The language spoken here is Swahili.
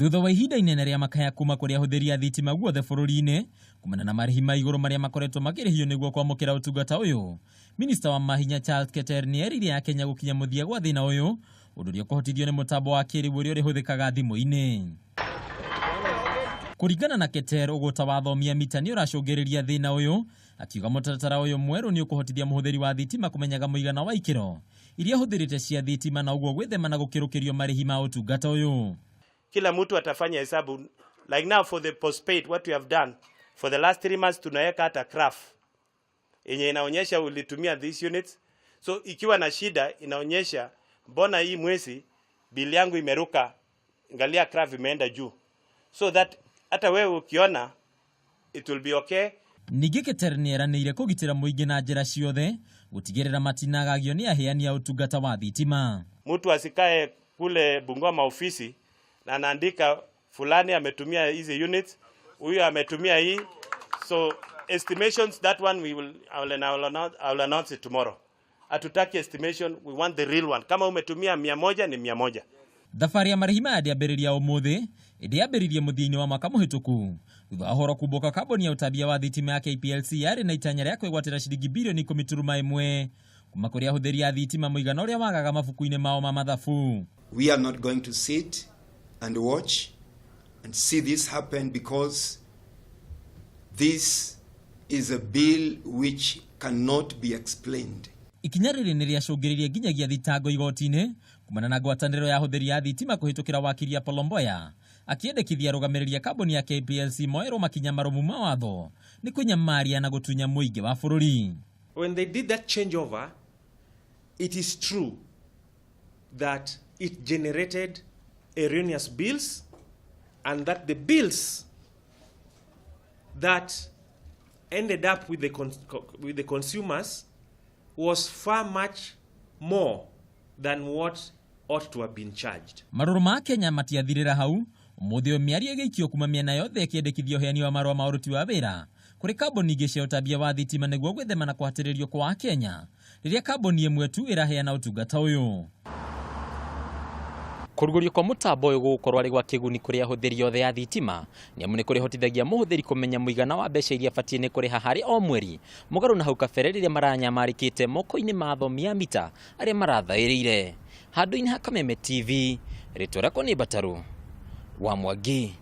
Thutha wa ihinda inene ria makaya kuma kuri ahuthiri a thitima guothe bururi-ini kumana na marihi ma iguru maria makoretwo makirihio niguo kwamukira utungata uyu, minista wa maahinya Charles Keter ni eriria Kenya gukinya muthia gwa thina uyu, undu uria kuhotithio ni mutambo wa kiriu uria uhuthikaga thimu-ini. Kuringana na Keter, ugota wa athomi a mita ni uracungiriria thina uyu, akiuga mutaratara uyu mweru ni ukuhotithia muhuthiri wa thitima kumenyaga muigana wa ikiro iria ahuthirite cia thitima na uguo gwithema na gukirukirio marihi ma utungata uyu. Kila mtu atafanya hesabu. Like now for the postpaid, what we have done for the last 3 months, tunaweka hata graph yenye inaonyesha ulitumia these units. So ikiwa na shida inaonyesha mbona hii mwezi bili yangu imeruka, angalia graph imeenda juu, so that hata wewe ukiona it will be okay. Ningĩ Keter ni eranĩire kũgitĩra mũingĩ na njĩra ciothe gutigĩrĩra matinagagio ni aheani a utungata wa thitima. Mtu asikae kule Bungoma ofisi na anaandika fulani ametumia hizi units, huyu ametumia hii. So estimations, that one I will announce it tomorrow. Hatutaki estimation, we want the real one. Kama umetumia 100 ni 100. Thabarĩ ya marihi maya ndĩambĩrĩria ũmũthĩ, ndĩambĩrĩirie mũthia-inĩ wa mwaka mũhĩtũku thutha wa ũhoro kumbũka kambuni ya ũtambia wa thitima ya KPLC yarĩ na itanya rĩa kwĩgwatĩra ciringi birioni 10.1 kuma kũrĩ ahuthiri a thitima mũigana ũrĩa wagaga mabuku-inĩ mao ma mathabu. We are not going to sit and watch and see this happen, because this is a bill which cannot be explained. Ikinya rĩrĩ nĩ rĩacũngĩrĩirie nginyagia thitango igoti-inĩ kumana na ngwatanĩro ya ahuthiri a thitima kũhĩtũkĩra wakiri Polomboya akiendekithia rũgamĩrĩria kambuni ya KPLC moerwo makinya marũmu ma watho nĩ kwĩnyamaria na gũtunya mũingĩ wa bũrũri. When they did that changeover, it is true that it generated erroneous bills, and that the bills that ended up with the consumers was far much more than what ought to have been charged. Marũrũ ma Kenya matiathirĩra hau, ũmũthĩ mĩario ĩgĩikio kuma mĩena yothe ĩkĩendekithia ũheani wa marũa ma ũruti wa wĩra kũrĩ kambuni ingĩ cia ũtambia wa thitima nĩguo gwĩthema na kũhatĩrĩrio kwa Akenya rĩrĩa kambuni ĩmwe tu ĩraheana ũtungata ũyũ. Kuruguria kwa mutambo uyu gukorwo ari gwa kiguni kuri ahuthiri othe ya thitima ni amu ni kurihotithagia muhuthiri kumenya muigana wa mbeca iria abatie ni kuriha hari o mweri mugaru na hau kabere riria maranyamarikite moko-ini ma athomi a mita aria marathaĩrĩire. Handũ-inĩ ha Kameme TV, rĩtwa rĩakwa nĩ Bataru wa Mwangi.